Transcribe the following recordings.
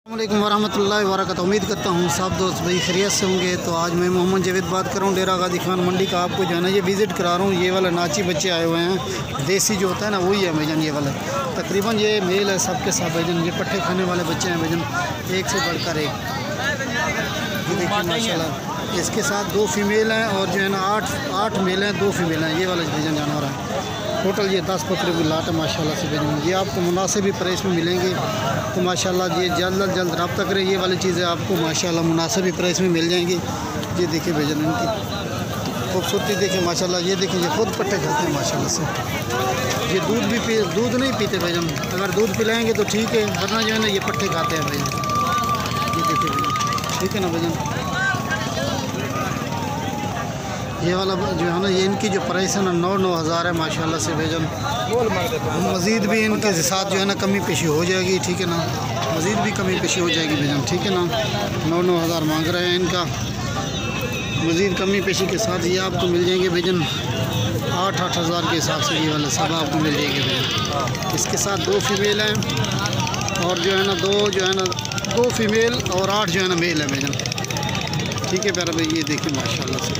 अस्सलामुअलैकुम वरहमतुल्लाहि वबरकातुहू। उम्मीद करता हूँ सब दोस्त भाई खैरियत से होंगे। तो आज मैं मोहम्मद जावेद बात कर रहा हूँ डेरा गाजी खान मंडी का। आपको जो है ना ये विज़िट करा रहा हूँ। ये वाला नाची बच्चे आए हुए हैं, देसी जो होता है ना वही है भाईजान। ये वाला तकरीबन ये मेल है सबके साथ भाईजान। ये पट्टे खाने वाले बच्चे हैं भाईजान, एक से बढ़कर एक। ये देखिए माशाल्लाह, इसके साथ 2 फीमेल हैं और जो है ना 8 मेल हैं, 2 फीमेल हैं। ये वाला भाईजान जानवर है। टोटल ये 10 बकरे की लाट है माशाल्लाह से भाईजान। ये आपको मुनासिब प्राइस में मिलेंगे। तो माशाल्लाह ये जल्द रब्ता करें। ये वाली चीज़ें आपको माशाल्लाह मुनासिब प्राइस में मिल जाएंगी। ये देखिए भाईजान इनकी खूबसूरती देखिए माशाल्लाह। ये देखिए ये खुद पट्टे खाते हैं माशाल्लाह से। ये दूध नहीं पीते भाईजान। अगर दूध पिलाएंगे तो ठीक है, वरना जो है ना ये पट्टे खाते हैं भाईजान। ये देखिए भाईजान, ठीक है ना भाईजान। ये वाला जो है ना ये इनकी जो प्राइस है ना 9 हज़ार है माशाल्लाह से भाईजान। मज़ीद भी इनके साथ जो है ना कमी पेशी हो जाएगी, ठीक है ना। मज़ीद भी कमी पेशी हो जाएगी भाईजान, ठीक है ना। 9 हज़ार मांग रहे हैं इनका। मज़ीद कमी पेशी के साथ ये आपको मिल जाएंगे भाईजान 8 हज़ार के हिसाब से। ये वाले सब आपको मिल जाएंगे भाईजान। इसके साथ 2 फीमेल हैं और जो है ना 2 फीमेल और 8 जो है ना मेल है भाईजान, ठीक है प्यारा भाई। ये देखिए माशाल्लाह से,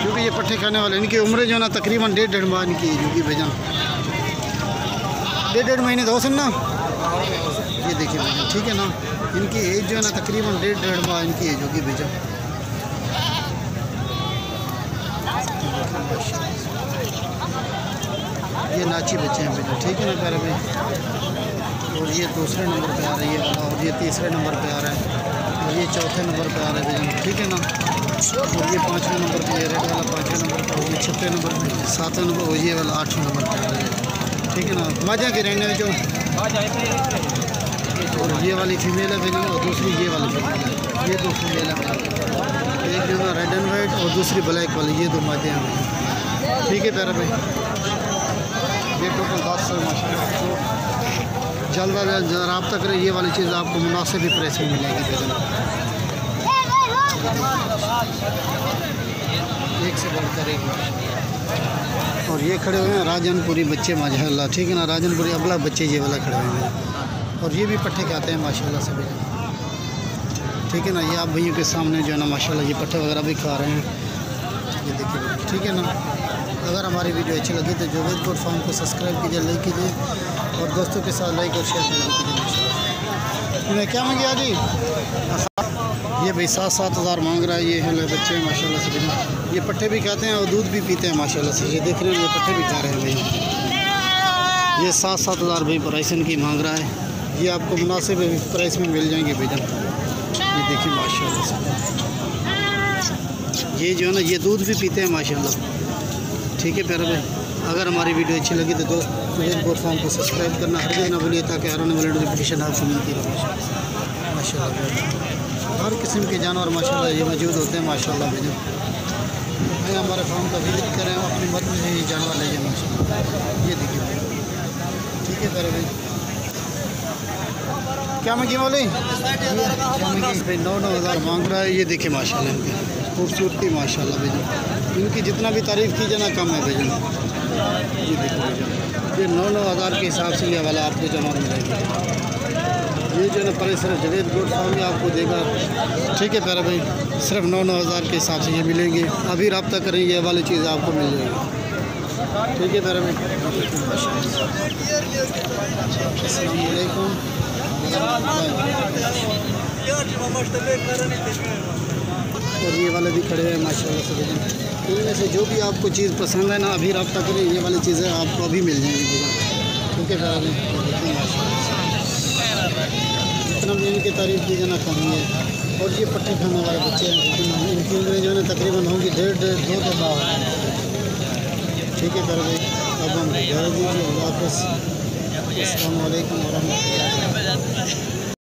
क्योंकि ये पट्टे खाने वाले इनकी उम्र जो है ना तकरीबन 1.5 माह की है, जो कि भाईजान 1.5 महीने तो ना। ये देखिए भाईजान, ठीक है ना। इनकी एज जो है ना तकरीबन 1.5 माह इनकी है, जो कि भाईजान ये नाची बच्चे हैं भाईजान, ठीक है ना प्यारे भाई। और ये दूसरे नंबर पे आ रही है वाला, और ये तीसरे नंबर पे आ रहा है, और ये चौथे नंबर पे आ रहा है भाईजान, ठीक है ना। और ये 5वें नंबर पे ये रेड वाला 5वें नंबर पे, और ये 6वें नंबर पे, 7वें नंबर, और ये वाला 8वें नंबर पे आ रहा है, ठीक है ना। माजा के रहने में जो और ये वाली फीमेल है भाईजान, और दूसरी ये वाली फीमेल है। ये 2 फीमेल है, एक जो है रेड एंड वाइट और दूसरी ब्लैक वाली। ये 2 मादे हैं, ठीक है प्यारा भाई। ये टोटल 10 माशाल्लाह। तो जल्द रब्ता करें। ये वाली चीज़ आपको मुनासिब प्राइस में मिलेगी भाईजान, एक से बढ़कर एक। और ये खड़े हुए हैं राजनपुरी बच्चे माशाल्लाह, ठीक है ना। राजनपुरी अबला बच्चे ये वाला खड़े हुए हैं, और ये भी पट्टे खाते हैं माशाल्लाह से भाईजान, ठीक है ना। ये आप भैया के सामने जो है ना माशाल्लाह ये पट्टे वगैरह भी खा रहे हैं। ये देखिए, ठीक है ना। अगर हमारी वीडियो अच्छी लगी तो जावेद गोट फार्म को सब्सक्राइब कीजिए, लाइक कीजिए, और दोस्तों के साथ लाइक और शेयर कीजिए। मैं क्या मांगी जी? ये भाई 7 हज़ार मांग रहा है। ये है बच्चे माशाल्लाह से भाई। ये पट्टे भी खाते हैं और दूध भी पीते हैं माशाल्लाह से। ये देख रहे हैं, ये पट्टे भी खा रहे हैं भाई। ये 7 हज़ार भाई प्राइस इनकी मांग रहा है। ये आपको मुनासिब प्राइस में मिल जाएंगे भाईजान। ये देखिए माशाल्लाह से, ये जो है ना ये दूध भी पीते हैं माशाल्लाह, ठीक है प्यारे भाई। अगर हमारी वीडियो अच्छी लगी तो दोस्त जावेद गोट फार्म को सब्सक्राइब करना हरगिज़ ना भूलिए, ताकि आने वाली नोटिफिकेशन आपको मिलती रहे माशाल्लाह। हर किस्म के जानवर माशाल्लाह ये मौजूद होते हैं माशाल्लाह भाईजान। मैं हमारे फार्म का विजिट करें, अपनी मर्जी से ये जानवर ले जाए माशाल्लाह। ये देखिए, ठीक है प्यारे भाई। क्या मांगी बोले? भाई 9 हज़ार मांग रहा है। ये देखिए माशाल्लाह इनकी खूबसूरती माशाल्लाह भाईजान। इनकी जितना भी तारीफ़ कीजिए ना कम है भाईजान। ये देखिए भाईजान, ये 9 हज़ार के हिसाब से ये वाला आपको जानवर मिलेगा। ये जो है ना प्राइस सिर्फ जावेद गोट फार्म में आपको देगा, ठीक है प्यारा भाई। सिर्फ 9 हज़ार के हिसाब से ये मिलेंगे। अभी रब्ता करें, ये वाली चीज़ आपको मिल जाएगी, ठीक है प्यारा भाई। अस्सलाम वालेकुम। और ये वाले भी खड़े हैं माशाल्लाह से भाईजान। इनमें से जो भी आपको चीज़ पसंद है ना अभी रब्ता करें, ये वाली चीज़ें आपको अभी मिल जाएंगी भाईजान, ठीक है प्यारा भाई। माशाल्लाह जितना भी इनकी तारीफ़ की जाना कम है। और ये पट्टे खाने वाले बच्चे हैं, इनकी उम्र जो है ना तकरीबन होंगी 1.5-2 माह, ठीक है प्यारे भाई। अब हम जा दीजिए। अल्लाह हाफ़िज़। अस्सलाम वालेकुम वरहमतुल्लाह।